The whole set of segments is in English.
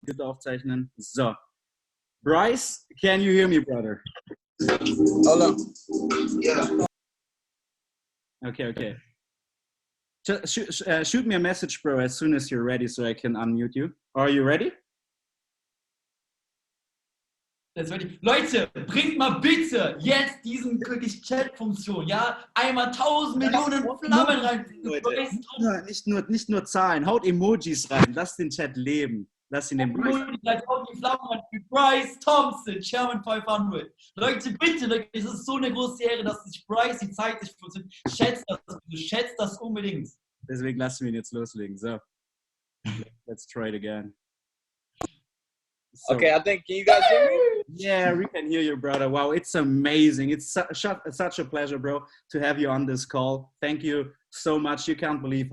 Computer aufzeichnen. So. Bryce, can you hear me, brother? Hold on. Yeah. Okay. Shoot me a message, bro, as soon as you're ready so I can unmute you. Are you ready? Leute, bringt mal bitte jetzt diesen Chat-Funktion, ja? Einmal 1000 Millionen Flammen rein. Leute, nicht nur Zahlen, haut Emojis rein, lasst den Chat leben. Lasst ihn den Bryce. Haut die Flammen rein für Bryce Thompson, Chairman 500. Leute, bitte, Leute, es ist so eine große Ehre, dass sich Bryce die Zeit sich für uns nimmt. Schätzt das unbedingt. Deswegen lassen wir ihn jetzt loslegen. So, let's try it again. So. Okay, I think, can you guys hear me? Yeah, we can hear you, brother. Wow, it's amazing. It's such a pleasure, bro, to have you on this call. Thank you so much. You can't believe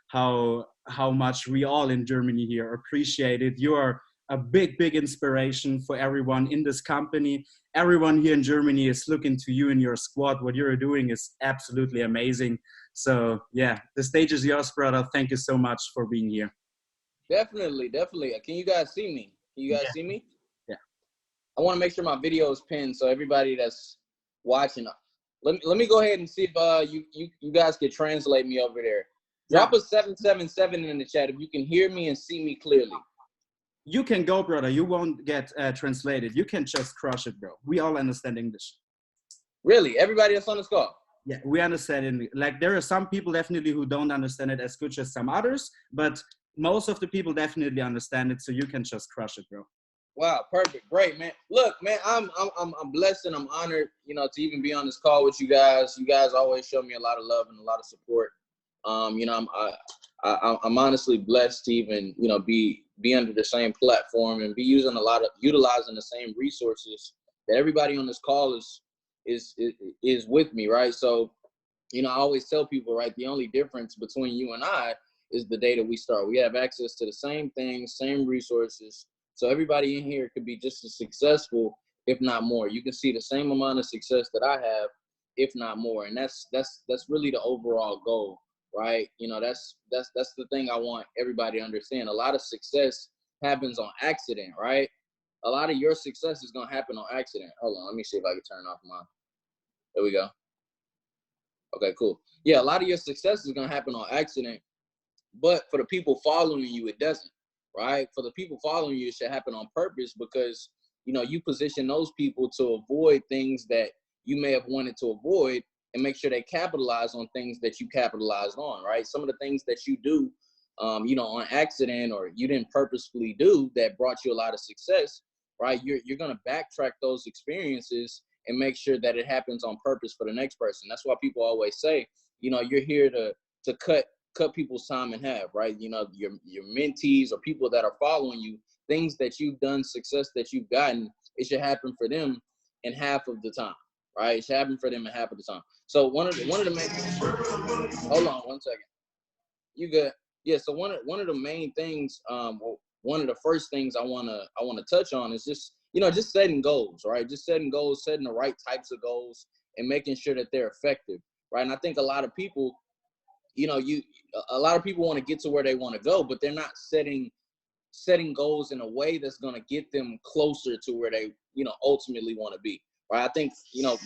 how much we all in Germany here appreciate it. You are a big inspiration for everyone in this company. Everyone here in Germany is looking to you and your squad. What you're doing is absolutely amazing. So yeah, the stage is yours, brother. Thank you so much for being here. Definitely. Can you guys see me? Can you guys see me? Yeah. I want to make sure my video is pinned so everybody that's watching. Let me go ahead and see if you guys can translate me over there. Drop a 777 in the chat if you can hear me and see me clearly. You can go, brother. You won't get translated. You can just crush it, bro. We all understand English. Really? Everybody that's on this call? Yeah, we understand it. Like, there are some people definitely who don't understand it as good as some others, but most of the people definitely understand it, so you can just crush it, bro. Wow, perfect, great, man. Look, man, I'm blessed and I'm honored, to even be on this call with you guys. You guys always show me a lot of love and a lot of support. I'm honestly blessed to even, be under the same platform and be utilizing the same resources that everybody on this call is with me, right? So, I always tell people, right, the only difference between you and I is the day that we start. We have access to the same things, same resources. So everybody in here could be just as successful, if not more. You can see the same amount of success that I have, if not more. And that's really the overall goal, right? That's the thing I want everybody to understand. A lot of success happens on accident, right? A lot of your success is going to happen on accident. Hold on, let me see if I can turn off mine. There we go. Okay, cool. Yeah, a lot of your success is going to happen on accident. But for the people following you, it doesn't, right? For the people following you, it should happen on purpose because, you position those people to avoid things that you may have wanted to avoid and make sure they capitalize on things that you capitalized on, right? Some of the things that you do, on accident or you didn't purposefully do that brought you a lot of success, right? You're going to backtrack those experiences and make sure that it happens on purpose for the next person. That's why people always say, you're here to cut people's time in half, right? Your mentees or people that are following you, things that you've done, success that you've gotten, it should happen for them in half of the time, right? It should happen for them in half of the time. So one of the main, hold on one second. You good? Yeah. So one of the main things, one of the first things I wanna touch on is just setting goals, right? Just setting goals, setting the right types of goals, and making sure that they're effective, right? And I think a lot of people, a lot of people want to get to where they want to go, but they're not setting goals in a way that's going to get them closer to where they, ultimately want to be, right? I think,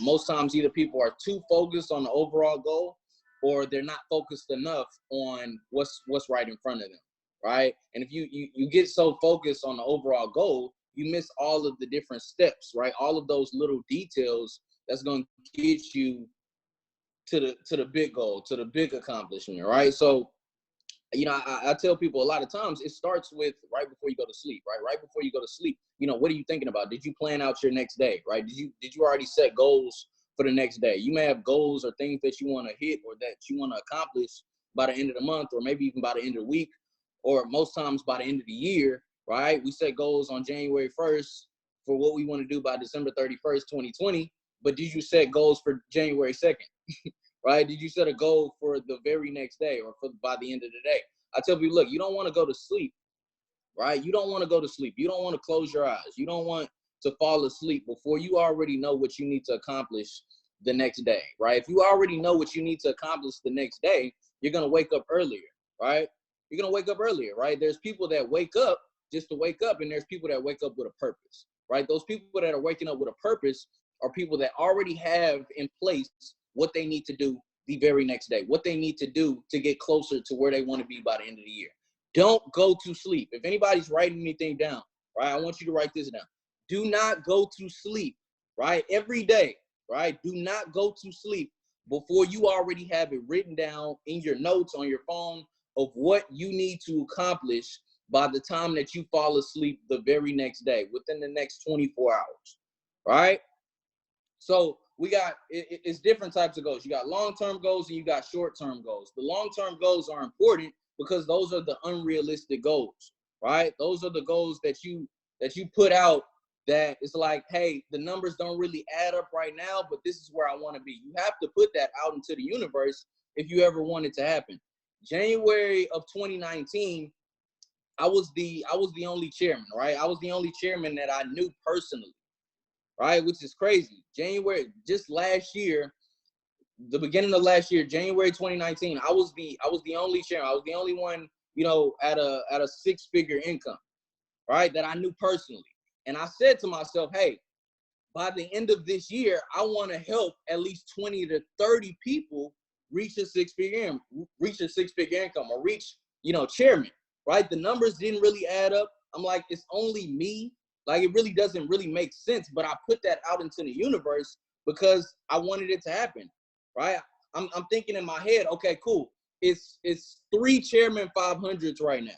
most times either people are too focused on the overall goal or they're not focused enough on what's right in front of them, right? And if you get so focused on the overall goal, you miss all of the different steps, right? All of those little details that's going to get you to the big goal, to the big accomplishment, right? So, I tell people a lot of times it starts with right before you go to sleep, right? Right before you go to sleep, what are you thinking about? Did you plan out your next day, right? Did you already set goals for the next day? You may have goals or things that you want to hit or that you want to accomplish by the end of the month or maybe even by the end of the week or most times by the end of the year, right? We set goals on January 1st for what we want to do by December 31st, 2020. But did you set goals for January 2nd? Right? Did you set a goal for the very next day or by the end of the day? I tell people, look, you don't want to go to sleep, right? You don't want to go to sleep. You don't want to close your eyes. You don't want to fall asleep before you already know what you need to accomplish the next day, right? If you already know what you need to accomplish the next day, you're going to wake up earlier, right? You're going to wake up earlier, right? There's people that wake up just to wake up, and there's people that wake up with a purpose, right? Those people that are waking up with a purpose are people that already have in place what they need to do the very next day, what they need to do to get closer to where they want to be by the end of the year. Don't go to sleep. If anybody's writing anything down, right, I want you to write this down. Do not go to sleep, right? Every day, right? Do not go to sleep before you already have it written down in your notes on your phone of what you need to accomplish by the time that you fall asleep the very next day, within the next 24 hours, right? So we got, it's different types of goals. You got long-term goals and you got short-term goals. The long-term goals are important because those are the unrealistic goals, right? Those are the goals that you put out that it's like, hey, the numbers don't really add up right now, but this is where I want to be. You have to put that out into the universe if you ever want it to happen. January of 2019, I was the only chairman, right? I was the only chairman that I knew personally, right? Which is crazy. January, just last year, the beginning of last year, January 2019, I was the only chairman. I was the only one, at a six-figure income, right? That I knew personally. And I said to myself, hey, by the end of this year, I want to help at least 20 to 30 people reach a six-figure income, or reach, chairman, right? The numbers didn't really add up. I'm like, it's only me. Like, it really doesn't really make sense, but I put that out into the universe because I wanted it to happen, right? I'm thinking in my head, okay, cool. It's 3 chairman 500s right now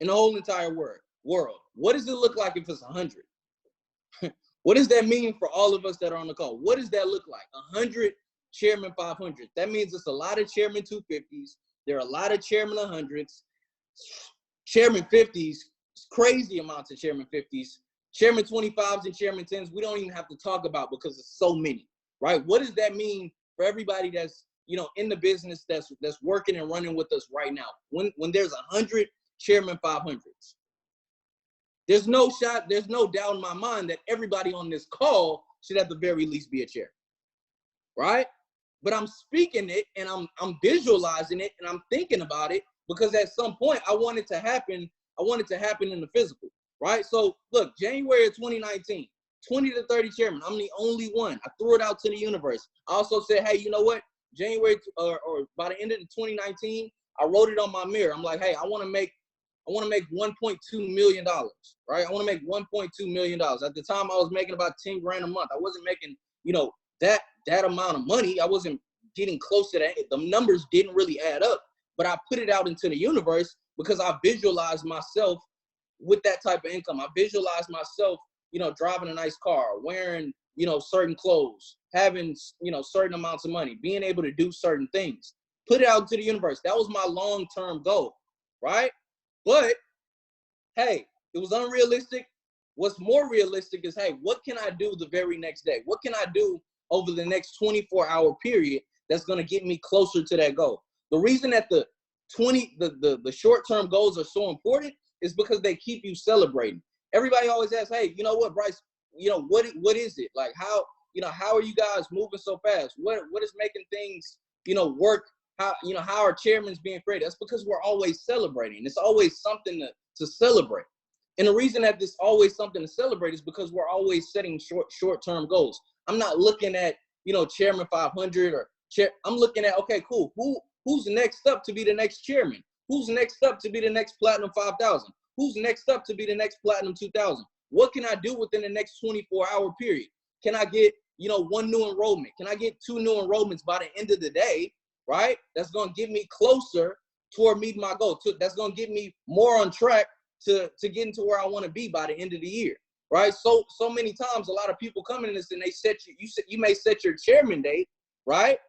in the whole entire world. What does it look like if it's 100? What does that mean for all of us that are on the call? What does that look like? 100 chairman 500s. That means it's a lot of chairman 250s. There are a lot of chairman 100s. Chairman 50s, crazy amounts of chairman 50s. Chairman 25s and chairman 10s, we don't even have to talk about because it's so many, right? What does that mean for everybody that's, in the business that's working and running with us right now? When there's 100 chairman 500s, there's no doubt in my mind that everybody on this call should at the very least be a chair, right? But I'm speaking it and I'm visualizing it and I'm thinking about it because at some point I want it to happen. I want it to happen in the physical, right? So look, January of 2019, 20 to 30 chairman. I'm the only one. I threw it out to the universe. I also said, hey, you know what? January or by the end of the 2019, I wrote it on my mirror. I'm like, hey, I want to make $1.2 million, right? I want to make $1.2 million. At the time, I was making about 10 grand a month. I wasn't making, that amount of money. I wasn't getting close to that. The numbers didn't really add up, but I put it out into the universe because I visualized myself with that type of income. I visualized myself, driving a nice car, wearing, certain clothes, having, certain amounts of money, being able to do certain things. Put it out to the universe. That was my long-term goal, right? But, hey, it was unrealistic. What's more realistic is, hey, what can I do the very next day? What can I do over the next 24-hour period that's going to get me closer to that goal? The reason that the short-term goals are so important is because they keep you celebrating. Everybody always asks, hey, you know what, Bryce, what is it? Like, how are you guys moving so fast? What is making things, work? How are chairmen's being created? That's because we're always celebrating. It's always something to celebrate. And the reason that there's always something to celebrate is because we're always setting short-term goals. I'm not looking at, chairman 500 or I'm looking at, okay, cool. Who's next up to be the next chairman? Who's next up to be the next platinum 5,000? Who's next up to be the next platinum 2,000? What can I do within the next 24-hour period? Can I get, 1 new enrollment? Can I get 2 new enrollments by the end of the day, right? That's going to get me closer toward meeting my goal. That's going to get me more on track to get into where I want to be by the end of the year, right? So many times, a lot of people come in this and they you may set your chairman date, right?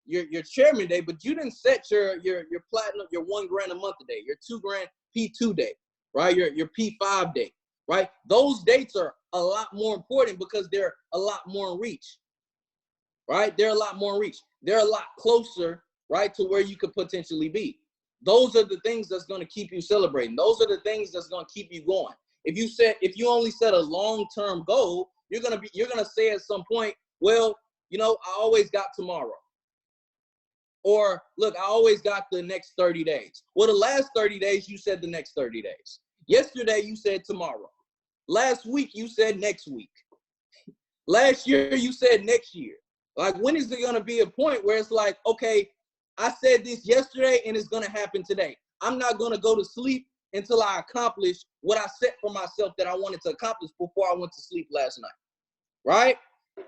Your chairman day, but you didn't set your platinum, your 1 grand a month a day, your 2 grand P2 day, right? Your P5 day, right? Those dates are a lot more important because they're a lot more in reach, right? They're a lot more in reach. They're a lot closer, right, to where you could potentially be. Those are the things that's going to keep you celebrating. Those are the things that's going to keep you going. If you only set a long-term goal, you're going to say at some point, well, I always got tomorrow. Or look, I always got the next 30 days. Well, the last 30 days, you said the next 30 days. Yesterday, you said tomorrow. Last week, you said next week. Last year, you said next year. Like, when is there going to be a point where it's like, okay, I said this yesterday and it's going to happen today. I'm not going to go to sleep until I accomplish what I set for myself that I wanted to accomplish before I went to sleep last night, right?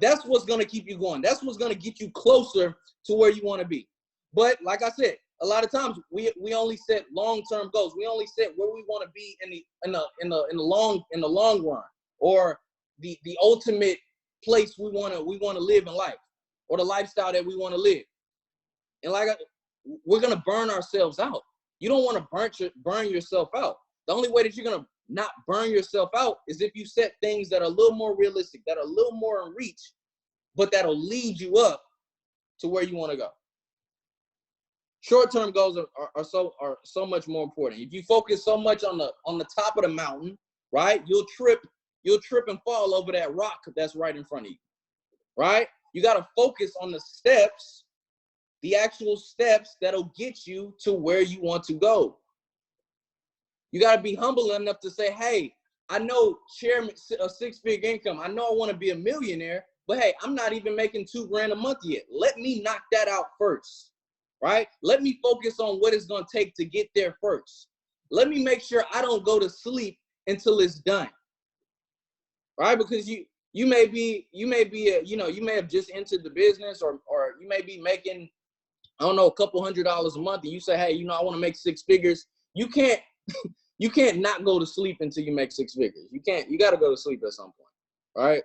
That's what's going to keep you going. That's what's going to get you closer to where you want to be. But like I said, a lot of times we only set long-term goals. We only set where we want to be in the long run, or the ultimate place we want to live in life, or the lifestyle that we want to live. And we're going to burn ourselves out. You don't want to burn yourself out. The only way that you're going to not burn yourself out is if you set things that are a little more realistic, that are a little more in reach, but that'll lead you up to where you want to go. Short-term goals are so much more important. If you focus so much on the top of the mountain, right, you'll trip and fall over that rock that's right in front of you, right? You got to focus on the steps, the actual steps that'll get you to where you want to go. You got to be humble enough to say, hey, I know a six-figure income. I know I want to be a millionaire, but hey, I'm not even making $2,000 a month yet. Let me knock that out first, right? Let me focus on what it's going to take to get there first. Let me make sure I don't go to sleep until it's done, right? Because you may have just entered the business, or you may be making, I don't know, a couple $100s a month, and you say, hey, I want to make six figures. You can't not go to sleep until you make six figures. You got to go to sleep at some point, right?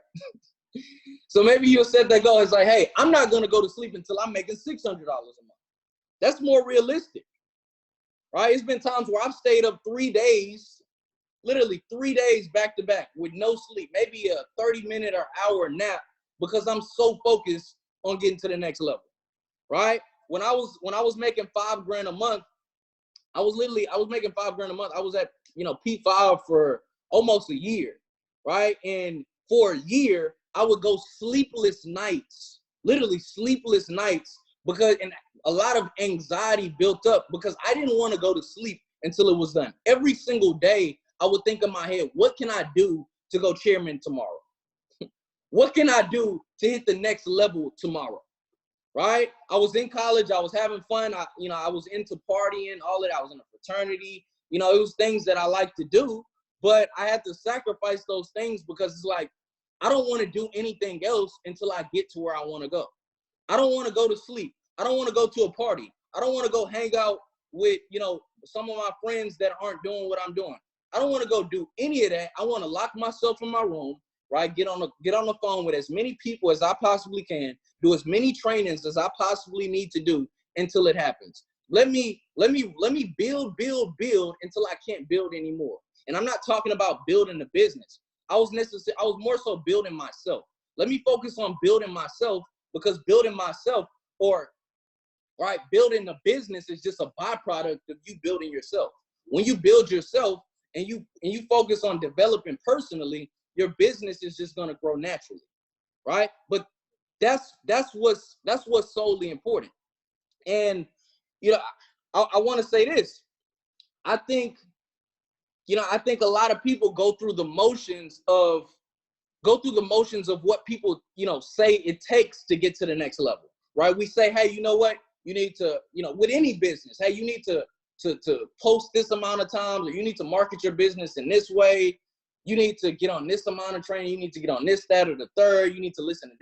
So maybe you'll set that goal. It's like, hey, I'm not going to go to sleep until I'm making $600 a month. That's more realistic, right? It's been times where I've stayed up 3 days, literally 3 days back to back with no sleep, maybe a 30-minute or hour nap, because I'm so focused on getting to the next level, right? When I was making $5,000 a month, I was making $5,000 a month. I was at, P5 for almost a year, right? And for a year, I would go sleepless nights, literally sleepless nights, and a lot of anxiety built up because I didn't want to go to sleep until it was done. Every single day, I would think in my head, what can I do to go chairman tomorrow? What can I do to hit the next level tomorrow? Right? I was in college. I was having fun. I was into partying, all of that. I was in a fraternity. It was things that I like to do, but I had to sacrifice those things because it's like, I don't want to do anything else until I get to where I want to go. I don't want to go to sleep. I don't want to go to a party. I don't want to go hang out with, some of my friends that aren't doing what I'm doing. I don't want to go do any of that. I want to lock myself in my room, right? Get on the phone with as many people as I possibly can, do as many trainings as I possibly need to do until it happens. Let me build until I can't build anymore. And I'm not talking about building the business. I was more so building myself. Let me focus on building myself, because building myself, building the business is just a byproduct of you building yourself. When you build yourself and you focus on developing personally, your business is just going to grow naturally, right? But that's what's solely important. And I want to say this. I think a lot of people go through the motions of what people say it takes to get to the next level, right? We say, hey, you know what? You need to, with any business, hey, you need to post this amount of times, or you need to market your business in this way. You need to get on this amount of training. You need to get on this, that, or the third. You need to listen to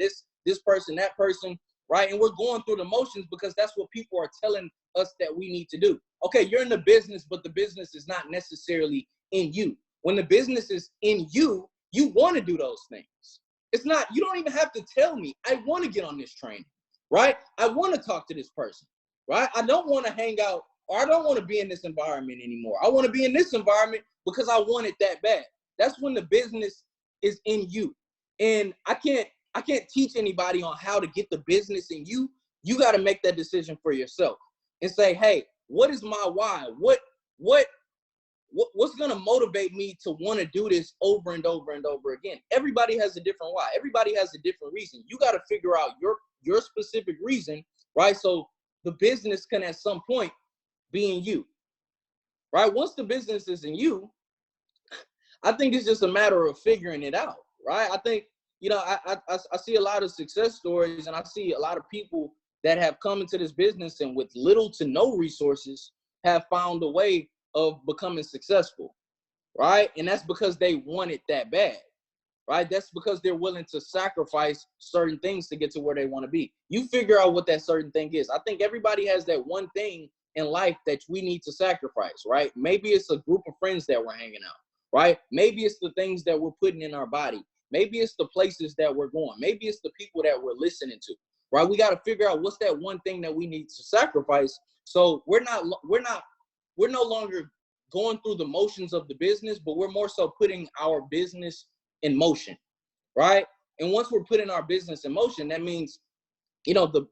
this person, that person, right? And we're going through the motions because that's what people are telling us that we need to do. Okay, you're in the business, but the business is not necessarily in you. When the business is in you, you want to do those things. It's not, you don't even have to tell me, I want to get on this training, right? I want to talk to this person, right? I don't want to hang out, or I don't want to be in this environment anymore. I want to be in this environment because I want it that bad. That's when the business is in you. And I can't teach anybody on how to get the business in you. You got to make that decision for yourself and say, hey, what is my why? What's going to motivate me to want to do this over and over and over again? Everybody has a different why. Everybody has a different reason. You got to figure out your specific reason, right? So the business can at some point be in you, right? Once the business is in you, I think it's just a matter of figuring it out, right? I think, you know, I see a lot of success stories, and I see a lot of people that have come into this business and with little to no resources have found a way of becoming successful, right? And that's because they want it that bad, right? That's because they're willing to sacrifice certain things to get to where they want to be. You figure out what that certain thing is. I think everybody has that one thing in life that we need to sacrifice, right? Maybe it's a group of friends that we're hanging out, right? Maybe it's the things that we're putting in our body. Maybe it's the places that we're going. Maybe it's the people that we're listening to, right? We got to figure out what's that one thing that we need to sacrifice. So we're no longer going through the motions of the business, but we're more so putting our business in motion, right? And once we're putting our business in motion, that means, you know, the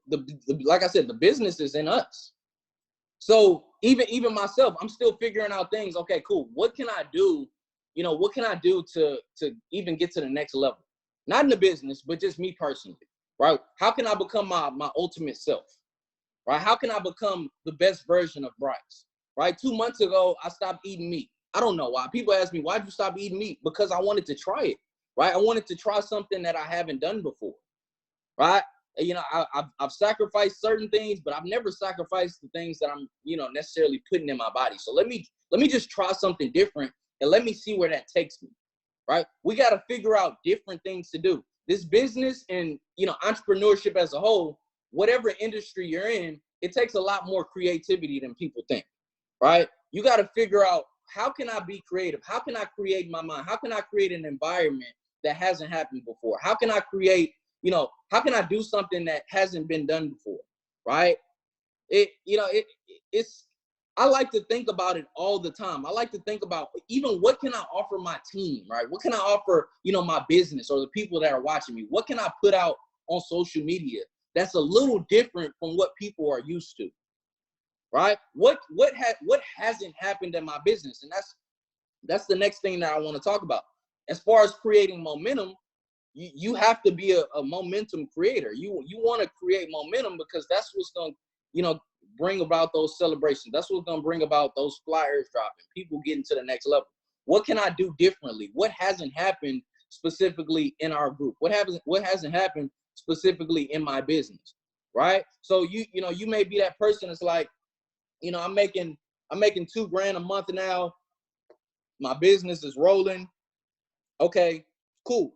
like I said, the business is in us. So even myself, I'm still figuring out things. Okay, cool. What can I do? You know, what can I do to even get to the next level? Not in the business, but just me personally, right? How can I become my ultimate self, right? How can I become the best version of Bryce, right? 2 months ago, I stopped eating meat. I don't know why. People ask me, why'd you stop eating meat? Because I wanted to try it, right? I wanted to try something that I haven't done before, right? You know, I've sacrificed certain things, but I've never sacrificed the things that I'm, you know, necessarily putting in my body. So let me just try something different and let me see where that takes me, right? We got to figure out different things to do. This business and, you know, entrepreneurship as a whole, whatever industry you're in, it takes a lot more creativity than people think, right? You got to figure out, how can I be creative? How can I create my mind? How can I create an environment that hasn't happened before? How can I create, you know, how can I do something that hasn't been done before, right? It's, I like to think about it all the time. I like to think about even what can I offer my team, right? What can I offer, you know, my business or the people that are watching me? What can I put out on social media that's a little different from what people are used to, right? What hasn't happened in my business? And that's the next thing that I want to talk about. As far as creating momentum, you have to be a momentum creator. You want to create momentum because that's what's going to, you know, bring about those celebrations. That's what's going to bring about those flyers dropping, people getting to the next level. What can I do differently? What hasn't happened specifically in our group? What hasn't happened specifically in my business, right? So you know, you may be that person that's like, you know, I'm making $2,000 a month now. My business is rolling. Okay, cool.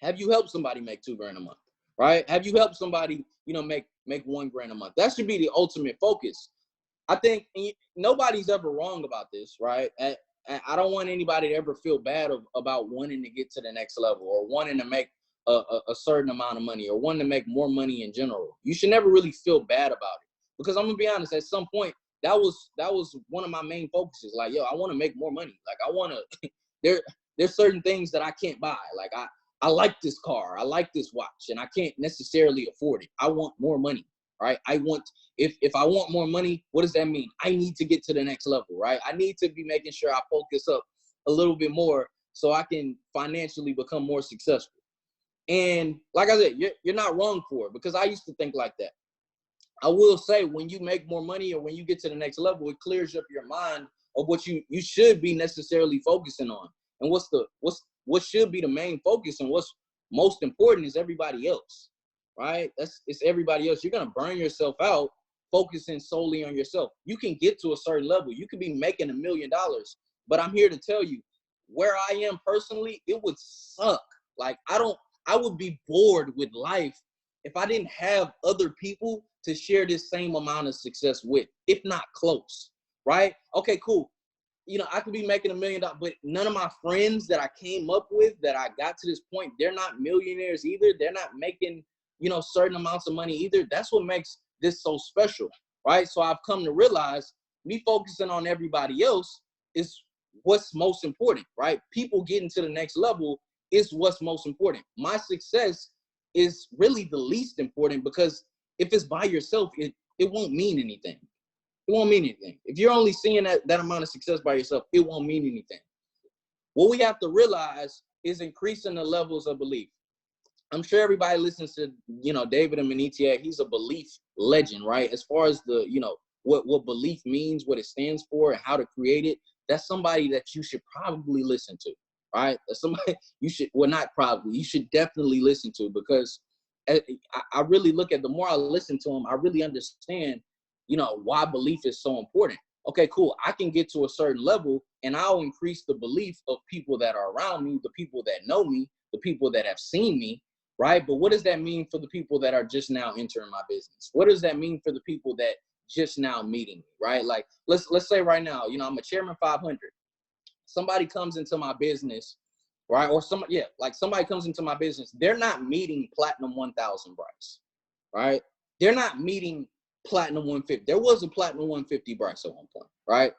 Have you helped somebody make $2,000 a month, right? Have you helped somebody, you know, make $1,000 a month? That should be the ultimate focus. I think nobody's ever wrong about this, right? I don't want anybody to ever feel bad about wanting to get to the next level or wanting to make a certain amount of money or wanting to make more money in general. You should never really feel bad about it, because I'm gonna be honest, at some point that was one of my main focuses. Like, yo, I want to make more money. Like, I want to. There's certain things that I can't buy. Like, I like this car, I like this watch, and I can't necessarily afford it. I want more money, right? If I want more money, what does that mean? I need to get to the next level, right? I need to be making sure I focus up a little bit more so I can financially become more successful. And like I said, you're not wrong for it, because I used to think like that. I will say, when you make more money or when you get to the next level, it clears up your mind of what you should be necessarily focusing on. And what should be the main focus and what's most important is everybody else, right? It's everybody else. You're going to burn yourself out focusing solely on yourself. You can get to a certain level. You could be making $1 million, but I'm here to tell you, where I am personally, it would suck. Like, I would be bored with life if I didn't have other people to share this same amount of success with, if not close, right? Okay, cool. You know, I could be making $1 million, but none of my friends that I came up with that I got to this point, they're not millionaires either. They're not making, you know, certain amounts of money either. That's what makes this so special, right? So I've come to realize me focusing on everybody else is what's most important, right? People getting to the next level is what's most important. My success is really the least important, because if it's by yourself, it won't mean anything. It won't mean anything. If you're only seeing that amount of success by yourself, it won't mean anything. What we have to realize is increasing the levels of belief. I'm sure everybody listens to, David and Manitia. He's a belief legend, right? As far as the, what belief means, what it stands for, and how to create it. That's somebody that you should probably listen to, right? That's somebody you should, well, not probably, you should definitely listen to, because I really look at, the more I listen to him, I really understand, why belief is so important. Okay, cool. I can get to a certain level and I'll increase the belief of people that are around me, the people that know me, the people that have seen me, right? But what does that mean for the people that are just now entering my business? What does that mean for the people that just now meeting me, right? Like, let's say right now, I'm a Chairman 500. Somebody comes into my business, right? Or somebody comes into my business. They're not meeting Platinum 1000 Bryce, right? They're not meeting Platinum 150. There was a Platinum 150 Bryce at one point, right?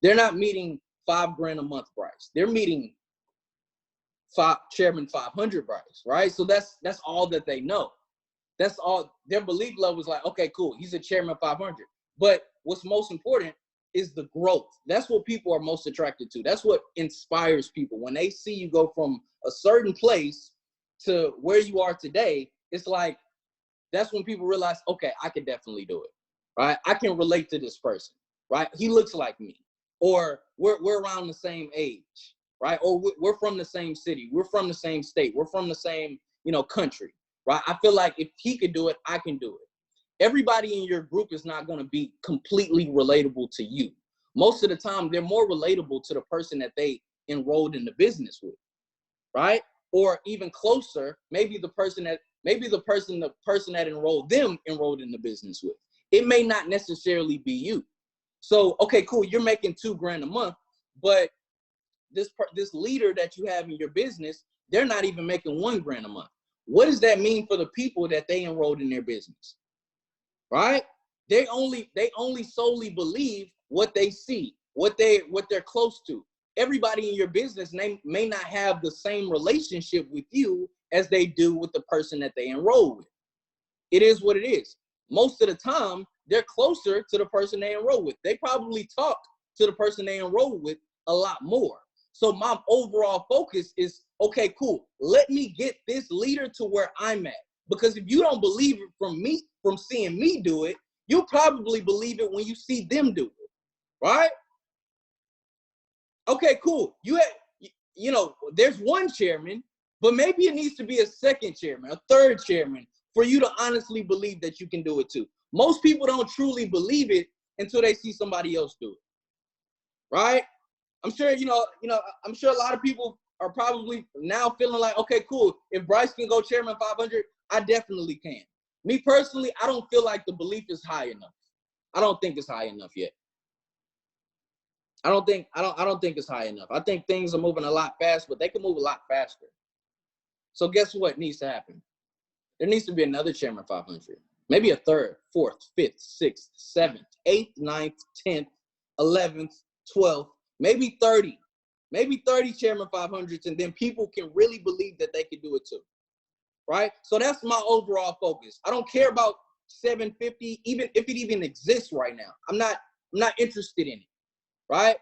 They're not meeting $5,000 a month Bryce. They're meeting Chairman 500 Bryce, right? So that's all that they know. That's all their belief level is like, okay, cool. He's a Chairman 500. But what's most important is the growth. That's what people are most attracted to. That's what inspires people. When they see you go from a certain place to where you are today, it's like, that's when people realize, okay, I can definitely do it, right? I can relate to this person, right? He looks like me, or we're around the same age, right? Or we're from the same city. We're from the same state. We're from the same, country, right? I feel like if he could do it, I can do it. Everybody in your group is not going to be completely relatable to you. Most of the time, they're more relatable to the person that they enrolled in the business with, right? Or even closer, maybe the person that enrolled in the business with. It may not necessarily be you. So, okay, cool. You're making $2,000 a month, but this leader that you have in your business, they're not even making $1,000 a month. What does that mean for the people that they enrolled in their business? Right? They only solely believe what they see, what they're close to. Everybody in your business may not have the same relationship with you as they do with the person that they enroll with. It is what it is. Most of the time, they're closer to the person they enroll with. They probably talk to the person they enroll with a lot more. So my overall focus is, okay, cool. Let me get this leader to where I'm at. Because if you don't believe it from seeing me do it, you'll probably believe it when you see them do it, right? Okay, cool. There's one chairman, but maybe it needs to be a second chairman, a third chairman, for you to honestly believe that you can do it too. Most people don't truly believe it until they see somebody else do it, right? I'm sure, I'm sure a lot of people are probably now feeling like, okay, cool. If Bryce can go Chairman 500, I definitely can. Me personally, I don't feel like the belief is high enough. I don't think it's high enough yet. I don't think it's high enough. I think things are moving a lot fast, but they can move a lot faster. So guess what needs to happen? There needs to be another Chairman 500. Maybe a third, fourth, fifth, sixth, seventh, eighth, ninth, 10th, 11th, 12th, maybe 30. Maybe 30 Chairman 500s, and then people can really believe that they can do it too. Right? So that's my overall focus. I don't care about 750, even if it even exists right now. I'm not interested in it. Right?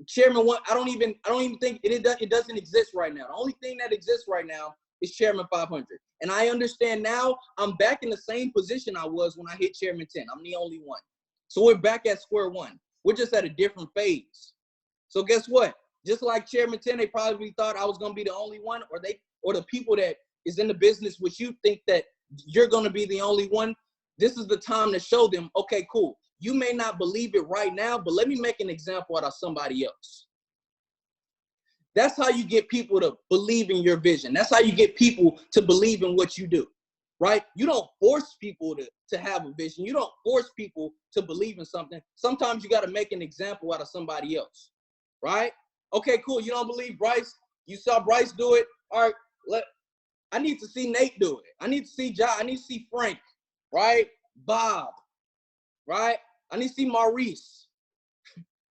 Chairman one, I don't even think it doesn't exist right now. The only thing that exists right now is Chairman 500. And I understand now I'm back in the same position I was when I hit Chairman 10. I'm the only one. So we're back at square one. We're just at a different phase. So guess what? Just like Chairman 10, they probably thought I was going to be the only one, or the people that is in the business which you think that you're going to be the only one. This is the time to show them, okay, cool. You may not believe it right now, but let me make an example out of somebody else. That's how you get people to believe in your vision. That's how you get people to believe in what you do, right? You don't force people to have a vision. You don't force people to believe in something. Sometimes you got to make an example out of somebody else, right? Okay, cool. You don't believe Bryce? You saw Bryce do it? All right, I need to see Nate do it. I need to see John. I need to see Frank, right? Bob, right? I need to see Maurice,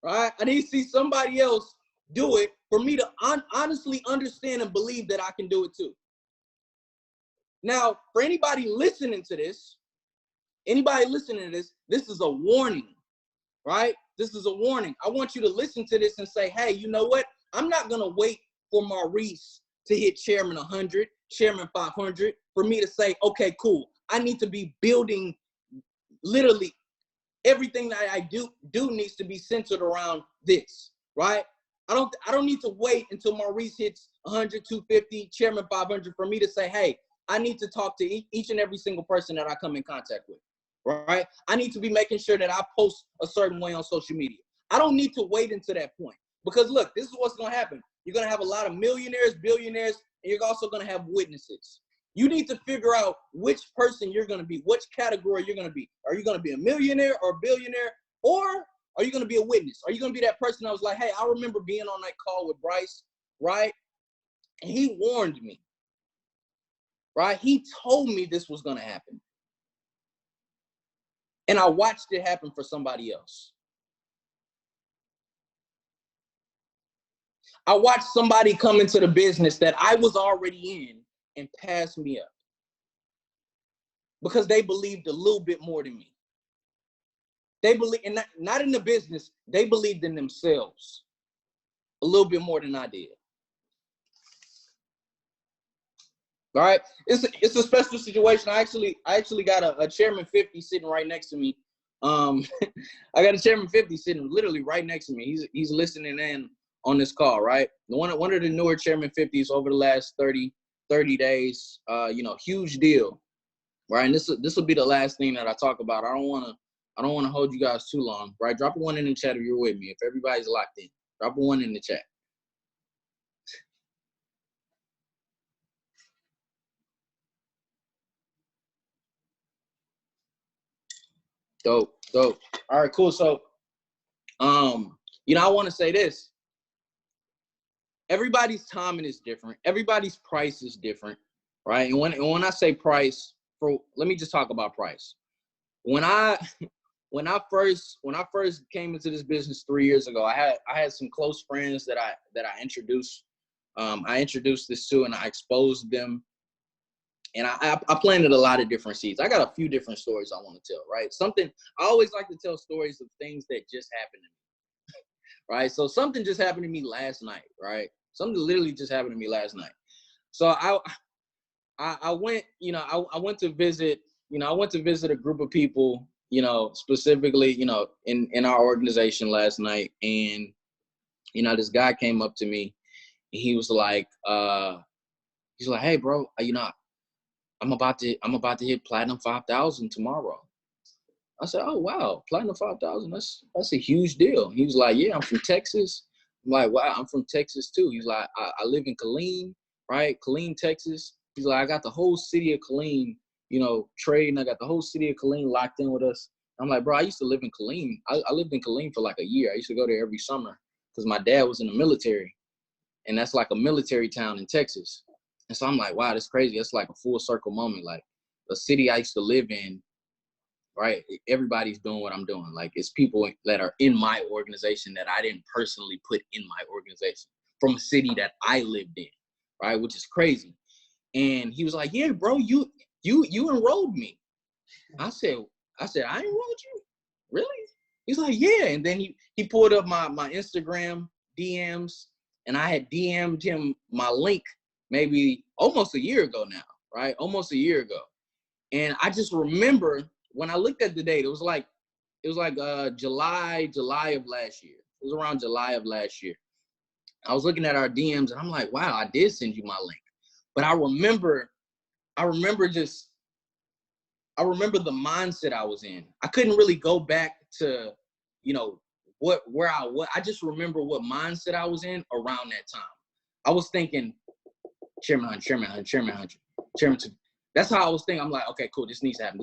right? I need to see somebody else do it for me to honestly understand and believe that I can do it too. Now, for anybody listening to this, this is a warning, right? This is a warning. I want you to listen to this and say, hey, you know what? I'm not going to wait for Maurice to hit Chairman 100, Chairman 500 for me to say, okay, cool. I need to be building literally everything that I do needs to be centered around this, right? I don't need to wait until Maurice hits 100, 250, Chairman 500 for me to say, hey, I need to talk to each and every single person that I come in contact with, right? I need to be making sure that I post a certain way on social media. I don't need to wait until that point because look, this is what's going to happen. You're going to have a lot of millionaires, billionaires, and you're also going to have witnesses. You need to figure out which person you're going to be, which category you're going to be. Are you going to be a millionaire or a billionaire, or are you going to be a witness? Are you going to be that person that was like, hey, I remember being on that call with Bryce, right? And he warned me, right? He told me this was going to happen. And I watched it happen for somebody else. I watched somebody come into the business that I was already in and pass me up because they believed a little bit more than me. They believe, and not in the business, they believed in themselves a little bit more than I did. All right, it's a special situation. I actually got a Chairman 50 sitting right next to me. I got a Chairman 50 sitting literally right next to me. He's listening in on this call, right? One of the newer Chairman 50s over the last 30 days. Huge deal, right? And this will be the last thing that I talk about. I don't want to hold you guys too long, right? Drop a 1 in the chat if you're with me. If everybody's locked in, drop a 1 in the chat. Dope. All right, cool. So, I want to say this. Everybody's timing is different. Everybody's price is different, right? And when I say price, let me just talk about price. When I first came into this business 3 years ago, I had some close friends that I introduced. I introduced this to, and I exposed them. And I planted a lot of different seeds. I got a few different stories I want to tell, right? I always like to tell stories of things that just happened to me, right? So something just happened to me last night, right? Something literally just happened to me last night. So I went, I went to visit a group of people, specifically, in our organization last night. And, this guy came up to me and he was like, hey, bro, I'm about to hit Platinum 5,000 tomorrow. I said, oh, wow, Platinum 5,000, that's a huge deal. He was like, yeah, I'm from Texas. I'm like, wow, I'm from Texas too. He's like, I live in Killeen, right? Killeen, Texas. He's like, I got the whole city of Killeen, trading. I got the whole city of Killeen locked in with us. I'm like, bro, I used to live in Killeen. I lived in Killeen for like a year. I used to go there every summer because my dad was in the military. And that's like a military town in Texas. And so I'm like, wow, that's crazy. That's like a full circle moment. Like the city I used to live in, right? Everybody's doing what I'm doing. Like it's people that are in my organization that I didn't personally put in my organization from a city that I lived in, right? Which is crazy. And he was like, yeah, bro, you enrolled me. I said, I enrolled you? Really? He's like, yeah. And then he pulled up my Instagram DMs, and I had DM'd him my link maybe almost a year ago now, right? Almost a year ago. And I just remember when I looked at the date, it was like July of last year. It was around July of last year. I was looking at our DMs and I'm like, wow, I did send you my link. But I remember the mindset I was in. I couldn't really go back to, I just remember what mindset I was in around that time. I was thinking, Chairman 100. That's how I was thinking. I'm like, okay, cool. This needs to happen.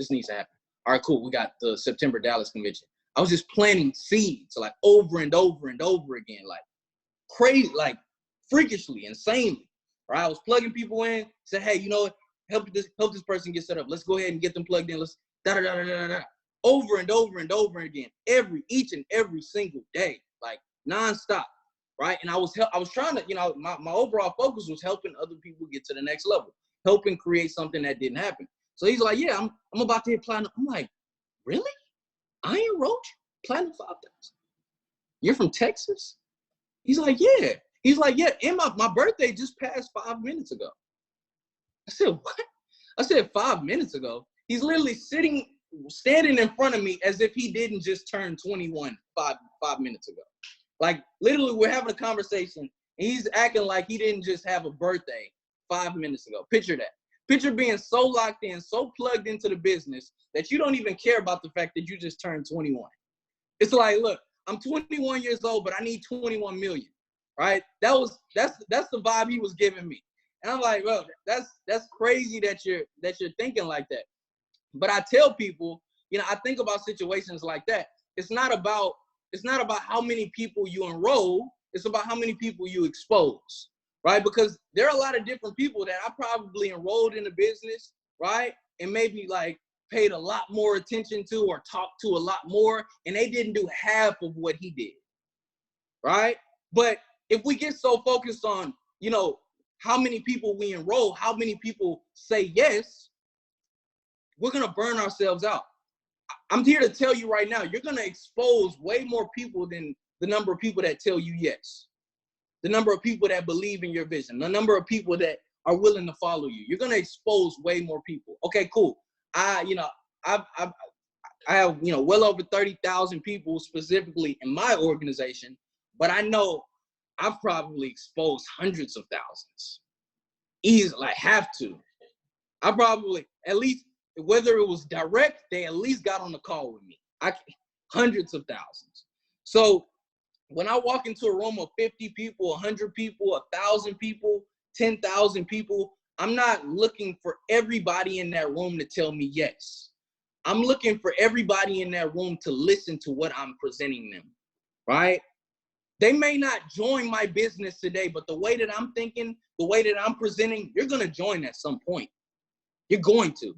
All right, cool. We got the September Dallas convention. I was just planting seeds like over and over and over again, like crazy, like freakishly, insanely. Right? I was plugging people in, said, hey, help this person get set up. Let's go ahead and get them plugged in. Let's da-da-da-da-da-da. Over and over and over again, each and every single day, like nonstop. Right. And I was trying to, my overall focus was helping other people get to the next level, helping create something that didn't happen. So he's like, yeah, I'm about to hit Platinum. I'm like, really? I enrolled you? Platinum 5,000? You're from Texas? He's like, yeah. He's like, yeah. And my birthday just passed 5 minutes ago. I said, what? I said, 5 minutes ago. He's literally standing in front of me as if he didn't just turn 21 five minutes ago. Like, literally, we're having a conversation, and he's acting like he didn't just have a birthday 5 minutes ago. Picture that. Picture being so locked in, so plugged into the business that you don't even care about the fact that you just turned 21. It's like, look, I'm 21 years old, but I need 21 million, right? That's the vibe he was giving me. And I'm like, bro, that's crazy that you're thinking like that. But I tell people, you know, I think about situations like that. It's not about how many people you enroll. It's about how many people you expose, right? Because there are a lot of different people that I probably enrolled in the business, right? And maybe like paid a lot more attention to or talked to a lot more, and they didn't do half of what he did, right? But if we get so focused on, you know, how many people we enroll, how many people say yes, we're going to burn ourselves out. I'm here to tell you right now, you're going to expose way more people than the number of people that tell you yes. The number of people that believe in your vision, the number of people that are willing to follow you. You're going to expose way more people. Okay, cool. I have, you know, well over 30,000 people specifically in my organization, but I know I've probably exposed hundreds of thousands. Easily, like, have to. I probably, at least, whether it was direct, they at least got on the call with me. Hundreds of thousands. So when I walk into a room of 50 people, 100 people, 1,000 people, 10,000 people, I'm not looking for everybody in that room to tell me yes. I'm looking for everybody in that room to listen to what I'm presenting them, right? They may not join my business today, but the way that I'm thinking, the way that I'm presenting, you're going to join at some point. You're going to.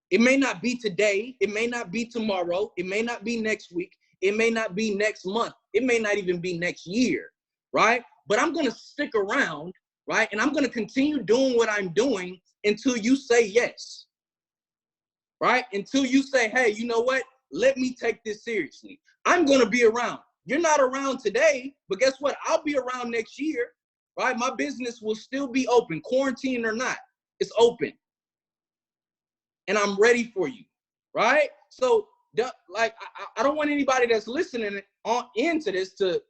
It may not be today. It may not be tomorrow. It may not be next week. It may not be next month. It may not even be next year, right? But I'm going to stick around, right? And I'm going to continue doing what I'm doing until you say yes, right? Until you say, hey, you know what? Let me take this seriously. I'm going to be around. You're not around today, but guess what? I'll be around next year, right? My business will still be open, quarantine or not. It's open. And I'm ready for you, right? So, like, I don't want anybody that's listening into this to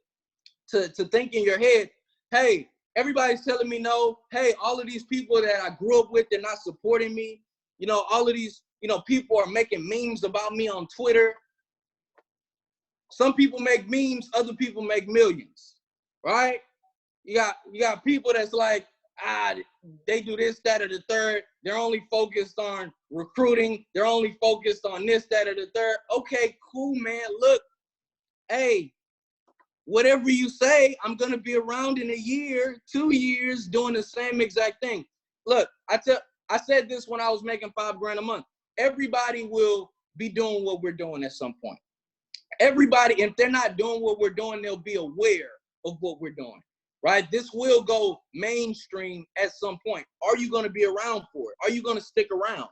think in your head, hey, everybody's telling me no. Hey, all of these people that I grew up with, they're not supporting me. You know, all of these, you know, people are making memes about me on Twitter. Some people make memes, other people make millions, right? You got people that's like, they do this, that, or the third. They're only focused on recruiting. They're only focused on this, that, or the third. Okay, cool, man. Look, hey, whatever you say, I'm going to be around in a year, 2 years doing the same exact thing. Look, I said this when I was making $5,000 a month. Everybody will be doing what we're doing at some point. Everybody, if they're not doing what we're doing, they'll be aware of what we're doing. Right? This will go mainstream at some point. Are you going to be around for it? Are you going to stick around?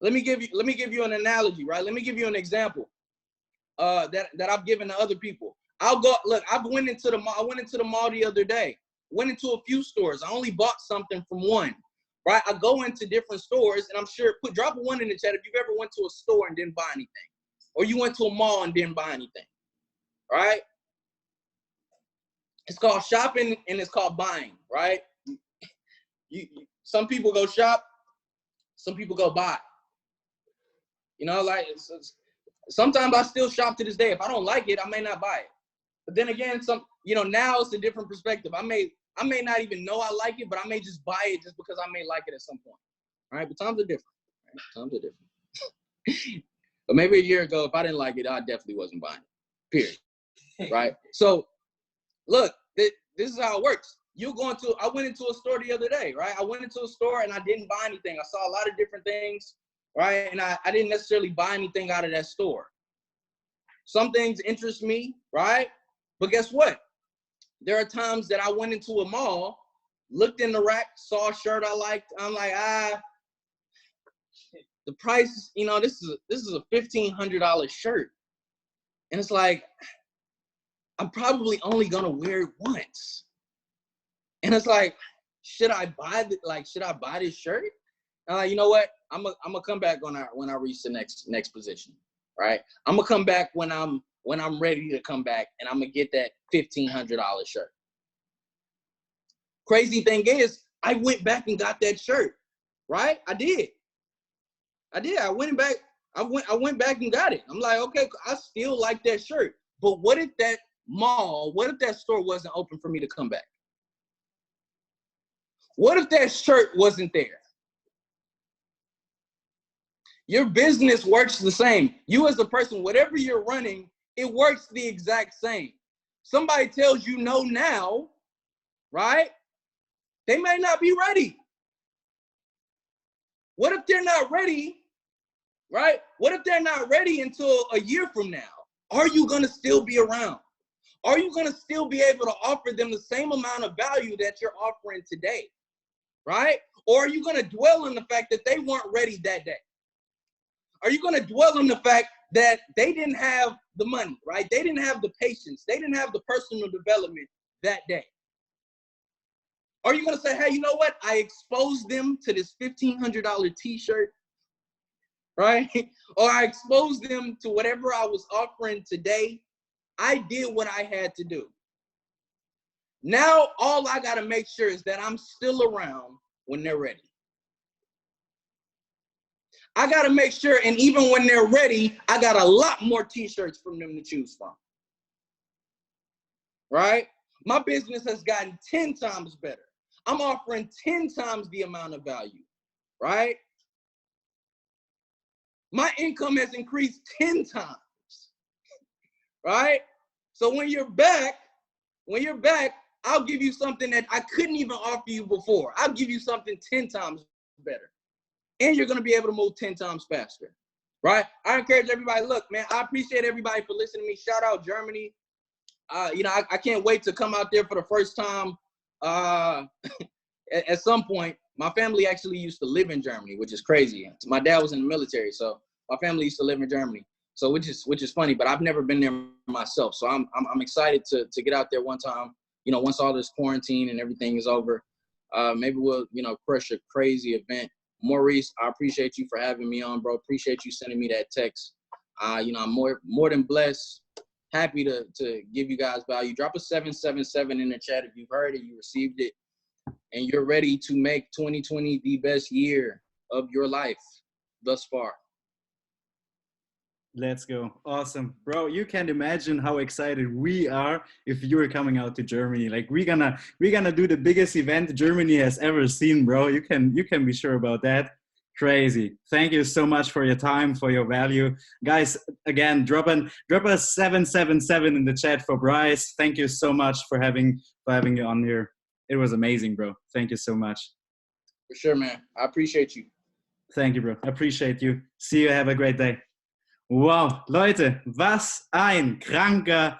Let me give you an analogy, right? Let me give you an example that I've given to other people. I went into the mall the other day. Went into a few stores. I only bought something from one. Right? I go into different stores, and I'm sure drop a 1 in the chat if you've ever went to a store and didn't buy anything, or you went to a mall and didn't buy anything. Right? It's called shopping and it's called buying, right? Some people go shop, some people go buy. You know, like sometimes I still shop to this day. If I don't like it, I may not buy it. But then again, now it's a different perspective. I may not even know I like it, but I may just buy it just because I may like it at some point. All right, but times are different. Right? Times are different. But maybe a year ago, if I didn't like it, I definitely wasn't buying it. Period. Right? So look, this is how it works. I went into a store the other day, right? I went into a store and I didn't buy anything. I saw a lot of different things, right? And I didn't necessarily buy anything out of that store. Some things interest me, right? But guess what? There are times that I went into a mall, looked in the rack, saw a shirt I liked. I'm like, the price, you know, this is a $1,500 shirt. And it's like, I'm probably only going to wear it once. And it's like, should I buy this shirt? You know what? I'm gonna come back when I reach the next position, right? I'm gonna come back when I'm ready to come back, and I'm gonna get that $1,500 shirt. Crazy thing is, I went back and got that shirt, right? I did. I went back and got it. I'm like, okay, I still like that shirt. But what if that store wasn't open for me to come back? What if that shirt wasn't there? Your business works the same. You as a person, whatever you're running, it works the exact same. Somebody tells you no now, right? They may not be ready. What if they're not ready, right? What if they're not ready until a year from now? Are you going to still be around? Are you going to still be able to offer them the same amount of value that you're offering today, right? Or are you going to dwell on the fact that they weren't ready that day? Are you going to dwell on the fact that they didn't have the money, right? They didn't have the patience. They didn't have the personal development that day. Are you going to say, hey, you know what? I exposed them to this $1,500 t-shirt, right? Or I exposed them to whatever I was offering today. I did what I had to do. Now, all I got to make sure is that I'm still around when they're ready. I got to make sure, and even when they're ready, I got a lot more t-shirts from them to choose from, right? My business has gotten 10 times better. I'm offering 10 times the amount of value, right? My income has increased 10 times, right? So when you're back, I'll give you something that I couldn't even offer you before. I'll give you something 10 times better. And you're going to be able to move 10 times faster, right? I encourage everybody, look, man, I appreciate everybody for listening to me. Shout out Germany. I can't wait to come out there for the first time. At some point, my family actually used to live in Germany, which is crazy. My dad was in the military, so my family used to live in Germany. So which is funny, but I've never been there myself. So I'm excited to get out there one time. Once all this quarantine and everything is over, maybe we'll crush a crazy event. Maurice, I appreciate you for having me on, bro. Appreciate you sending me that text. I'm more than blessed. Happy to give you guys value. Drop a 777 in the chat if you've heard it, you received it, and you're ready to make 2020 the best year of your life thus far. Let's go. Awesome. Bro, you can't imagine how excited we are if you were coming out to Germany. Like we're gonna do the biggest event Germany has ever seen, bro. You can be sure about that. Crazy. Thank you so much for your time, for your value. Guys, again, drop a 777 in the chat for Bryce. Thank you so much for having you on here. It was amazing, bro. Thank you so much. For sure, man. I appreciate you. Thank you, bro. I appreciate you. See you. Have a great day. Wow, Leute, was ein kranker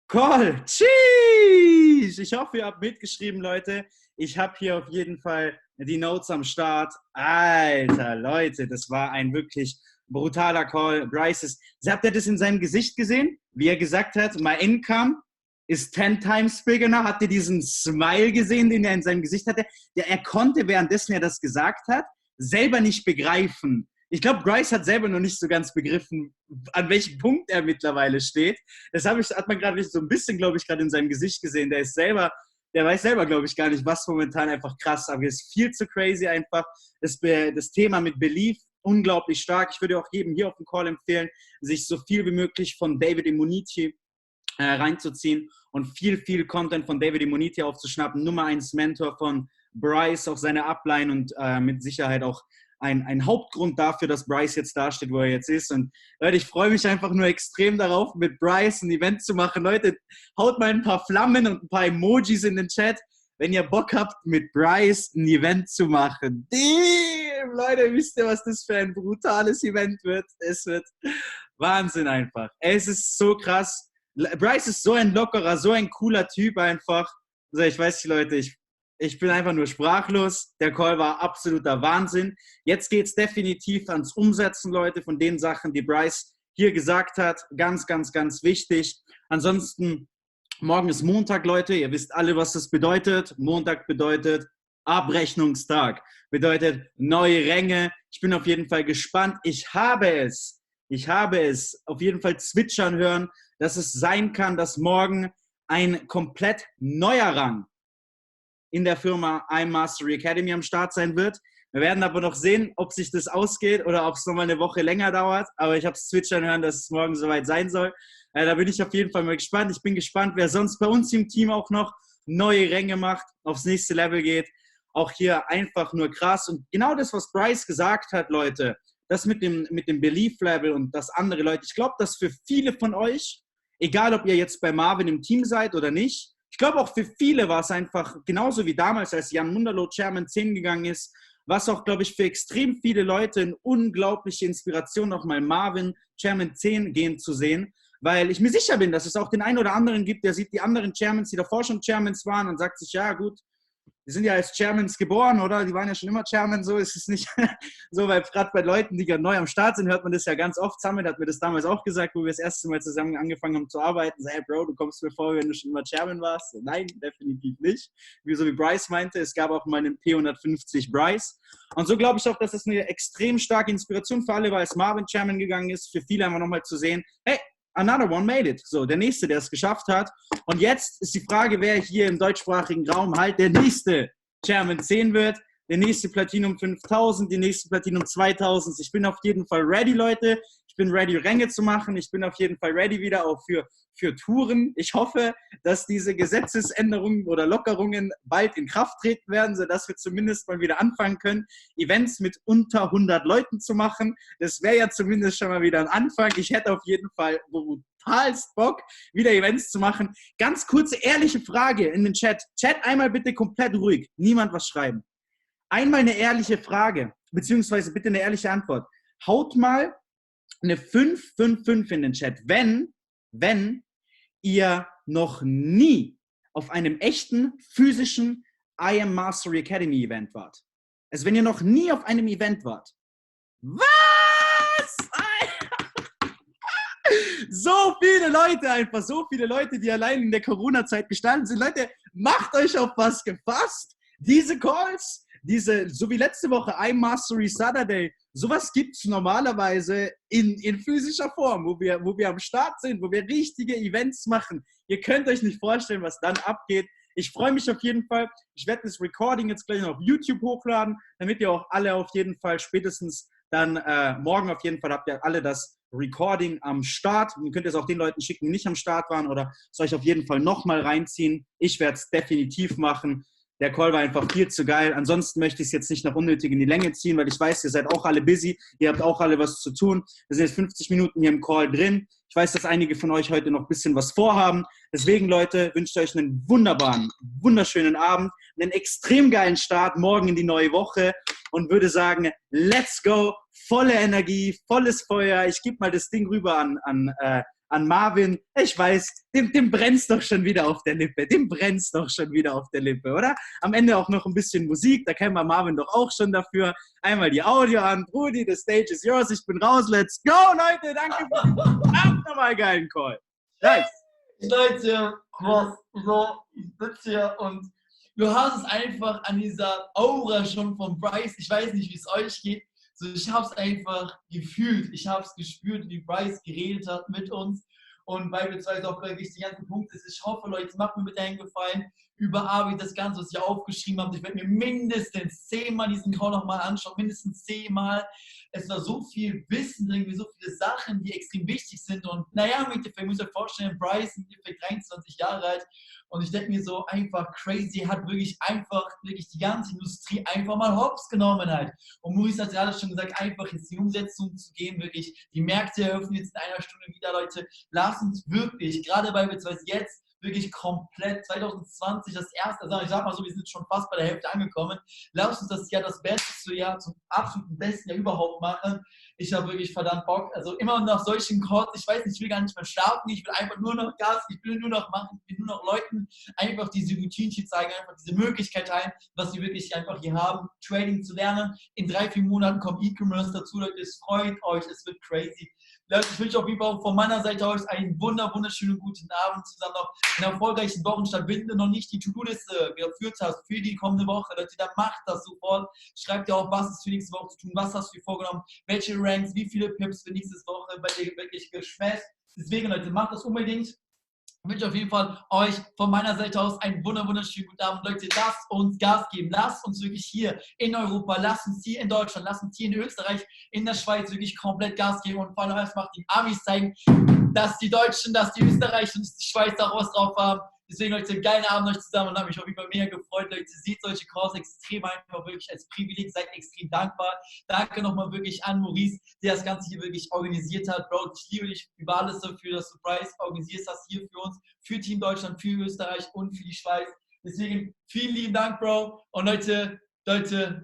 Call. Tschüss! Ich hoffe, ihr habt mitgeschrieben, Leute. Ich habe hier auf jeden Fall die Notes am Start. Alter, Leute, das war ein wirklich brutaler Call. Bryce habt ihr das in seinem Gesicht gesehen? Wie er gesagt hat, my income is 10 times bigger now. Habt ihr diesen Smile gesehen, den er in seinem Gesicht hatte? Er konnte, währenddessen er das gesagt hat, selber nicht begreifen. Ich glaube, Bryce hat selber noch nicht so ganz begriffen, an welchem Punkt er mittlerweile steht. Das hat man gerade so ein bisschen, glaube ich, gerade in seinem Gesicht gesehen. Der weiß selber, glaube ich, gar nicht, was momentan einfach krass ist. Aber es ist viel zu crazy einfach. Das Thema mit Belief, unglaublich stark. Ich würde auch jedem hier auf dem Call empfehlen, sich so viel wie möglich von David Immunity reinzuziehen und viel Content von David Immunity aufzuschnappen. Nummer 1 Mentor von Bryce, auch seine Upline und mit Sicherheit auch ein Hauptgrund dafür, dass Bryce jetzt dasteht, wo er jetzt ist. Und Leute, ich freue mich einfach nur extrem darauf, mit Bryce ein Event zu machen. Leute, haut mal ein paar Flammen und ein paar Emojis in den Chat, wenn ihr Bock habt, mit Bryce ein Event zu machen. Damn, Leute, wisst ihr, was das für ein brutales Event wird? Es wird Wahnsinn einfach. Es ist so krass. Bryce ist so ein lockerer, so ein cooler Typ einfach. Also ich weiß nicht, Leute, ich bin einfach nur sprachlos. Der Call war absoluter Wahnsinn. Jetzt geht es definitiv ans Umsetzen, Leute, von den Sachen, die Bryce hier gesagt hat. Ganz, ganz, ganz wichtig. Ansonsten, morgen ist Montag, Leute. Ihr wisst alle, was das bedeutet. Montag bedeutet Abrechnungstag. Bedeutet neue Ränge. Ich bin auf jeden Fall gespannt. Ich habe es auf jeden Fall zwitschern hören, dass es sein kann, dass morgen ein komplett neuer Rang in der Firma iMastery Academy am Start sein wird. Wir werden aber noch sehen, ob sich das ausgeht oder ob es nochmal eine Woche länger dauert. Aber ich habe es zwitschern hören, dass es morgen soweit sein soll. Da bin ich auf jeden Fall mal gespannt. Ich bin gespannt, wer sonst bei uns im Team auch noch neue Ränge macht, aufs nächste Level geht. Auch hier einfach nur krass. Und genau das, was Bryce gesagt hat, Leute, das mit dem Belief-Level und das andere, Leute, ich glaube, dass für viele von euch, egal ob ihr jetzt bei Marvin im Team seid oder nicht, ich glaube auch für viele war es einfach genauso wie damals, als Jan Munderloh Chairman 10 gegangen ist, was auch, glaube ich, für extrem viele Leute eine unglaubliche Inspiration, nochmal Marvin Chairman 10 gehen zu sehen, weil ich mir sicher bin, dass es auch den einen oder anderen gibt, der sieht die anderen Chairmans, die davor schon Chairmans waren und sagt sich, ja gut, die sind ja als Chairmans geboren, oder? Die waren ja schon immer Chairman, so ist es nicht so, weil gerade bei Leuten, die neu am Start sind, hört man das ja ganz oft. Samet hat mir das damals auch gesagt, wo wir das erste Mal zusammen angefangen haben zu arbeiten. So, hey Bro, du kommst mir vor, wenn du schon immer Chairman warst. So, nein, definitiv nicht. So wie Bryce meinte, es gab auch mal einen P150 Bryce. Und so glaube ich auch, dass das eine extrem starke Inspiration für alle war, als Marvin Chairman gegangen ist, für viele einfach nochmal zu sehen, hey, another one made it. So, der Nächste, der es geschafft hat. Und jetzt ist die Frage, wer hier im deutschsprachigen Raum halt der nächste Chairman 10 wird. Der nächste Platinum 5000, die nächste Platinum 2000. Ich bin auf jeden Fall ready, Leute. Ich bin ready, Ränge zu machen. Ich bin auf jeden Fall ready wieder auch für Touren. Ich hoffe, dass diese Gesetzesänderungen oder Lockerungen bald in Kraft treten werden, sodass wir zumindest mal wieder anfangen können, Events mit unter 100 Leuten zu machen. Das wäre ja zumindest schon mal wieder ein Anfang. Ich hätte auf jeden Fall brutalst Bock, wieder Events zu machen. Ganz kurze, ehrliche Frage in den Chat. Chat einmal bitte komplett ruhig. Niemand was schreiben. Einmal eine ehrliche Frage, beziehungsweise bitte eine ehrliche Antwort. Haut mal eine 555 in den Chat, wenn ihr noch nie auf einem echten, physischen I Am Mastery Academy Event wart. Also wenn ihr noch nie auf einem Event wart. Was? So viele Leute einfach, so viele Leute, die allein in der Corona-Zeit gestanden sind. Leute, macht euch auf was gefasst. Diese Calls, so wie letzte Woche, iMastery Saturday, sowas gibt es normalerweise in physischer Form, wo wir am Start sind, wo wir richtige Events machen. Ihr könnt euch nicht vorstellen, was dann abgeht. Ich freue mich auf jeden Fall. Ich werde das Recording jetzt gleich noch auf YouTube hochladen, damit ihr auch alle auf jeden Fall spätestens dann morgen auf jeden Fall habt ihr alle das Recording am Start. Ihr könnt es auch den Leuten schicken, die nicht am Start waren oder es euch auf jeden Fall nochmal reinziehen. Ich werde es definitiv machen. Der Call war einfach viel zu geil. Ansonsten möchte ich es jetzt nicht noch unnötig in die Länge ziehen, weil ich weiß, ihr seid auch alle busy. Ihr habt auch alle was zu tun. Wir sind jetzt 50 Minuten hier im Call drin. Ich weiß, dass einige von euch heute noch ein bisschen was vorhaben. Deswegen, Leute, wünsche ich euch einen wunderschönen Abend, einen extrem geilen Start morgen in die neue Woche und würde sagen, let's go, volle Energie, volles Feuer. Ich gebe mal das Ding rüber an Marvin. Ich weiß, dem brennt's doch schon wieder auf der Lippe. Dem brennt's doch schon wieder auf der Lippe, oder? Am Ende auch noch ein bisschen Musik. Da kennen wir Marvin doch auch schon dafür. Einmal die Audio an. Brudi, the stage is yours. Ich bin raus. Let's go, Leute. Danke für den nochmal geilen Call. Nice. Leute, ich sitze hier und du hast es einfach an dieser Aura schon von Bryce. Ich weiß nicht, wie es euch geht. So, ich habe es einfach gefühlt, ich habe es gespürt, wie Bryce geredet hat mit uns und beispielsweise auch wirklich die ganzen Punkte ist. Ich hoffe, Leute, macht mir bitte einen Gefallen, überarbeitet das Ganze, was ihr aufgeschrieben habt. Ich werde mir mindestens 10-mal diesen Call nochmal anschauen, mindestens 10-mal. Es war so viel Wissen drin, so viele Sachen, die extrem wichtig sind und naja, im Endeffekt muss ich euch vorstellen, Bryce ist im Endeffekt 23 Jahre alt. Und ich denke mir so einfach crazy, hat wirklich die ganze Industrie einfach mal hops genommen halt. Und Maurice hat ja alles schon gesagt, einfach jetzt in die Umsetzung zu gehen, wirklich. Die Märkte eröffnen jetzt in einer Stunde wieder, Leute. Lasst uns wirklich, gerade beispielsweise jetzt, wirklich komplett 2020 das erste, also ich sag mal so, wir sind schon fast bei der Hälfte angekommen. Lasst uns das Jahr das beste Jahr zum absoluten besten Jahr überhaupt machen. Ich habe wirklich verdammt Bock. Also immer nach solchen Calls, ich weiß nicht, ich will gar nicht mehr schlafen, ich will einfach nur noch Gas, ich will nur noch machen, ich will nur noch Leuten einfach diese Routine zeigen, einfach diese Möglichkeit teilen, was sie wirklich einfach hier haben, Trading zu lernen. In 3-4 Monaten kommt E-Commerce dazu, Leute, es freut euch, es wird crazy. Leute, ich wünsche auf jeden Fall auch von meiner Seite aus einen wunderschönen guten Abend zusammen noch einen erfolgreichen Wochenstart. Wenn du noch nicht die To-Do-Liste geführt hast für die kommende Woche, Leute, dann macht das sofort. Schreib dir auf, was ist für nächste Woche zu tun, was hast du dir vorgenommen, welche Ranks, wie viele Pips für nächste Woche bei dir wirklich geschwächt. Deswegen, Leute, macht das unbedingt. Ich wünsche auf jeden Fall euch von meiner Seite aus einen wunderschönen guten Abend. Leute, lasst uns Gas geben. Lasst uns wirklich hier in Europa, lasst uns hier in Deutschland, lasst uns hier in Österreich, in der Schweiz wirklich komplett Gas geben und vor allem erstmal den Amis zeigen, dass die Deutschen, dass die Österreicher und die Schweizer auch was drauf haben. Deswegen, Leute, geilen Abend euch zusammen und habe mich auf jeden Fall mega gefreut. Leute, seht solche Calls extrem einfach wirklich als Privileg, seid extrem dankbar. Danke nochmal wirklich an Maurice, der das Ganze hier wirklich organisiert hat. Bro, ich liebe dich über alles dafür, dass du Bryce organisierst hast hier für uns, für Team Deutschland, für Österreich und für die Schweiz. Deswegen vielen lieben Dank, Bro. Und Leute,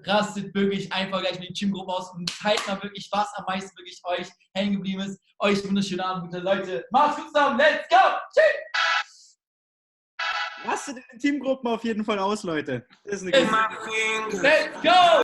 rastet wirklich einfach gleich mit den Teamgruppen aus und teilt mal wirklich, was am meisten wirklich euch hängen geblieben ist. Euch wunderschönen Abend, gute Leute. Macht's gut zusammen. Let's go. Tschüss. Rastet in den Teamgruppen auf jeden Fall aus, Leute. Das ist eine gute Let's go!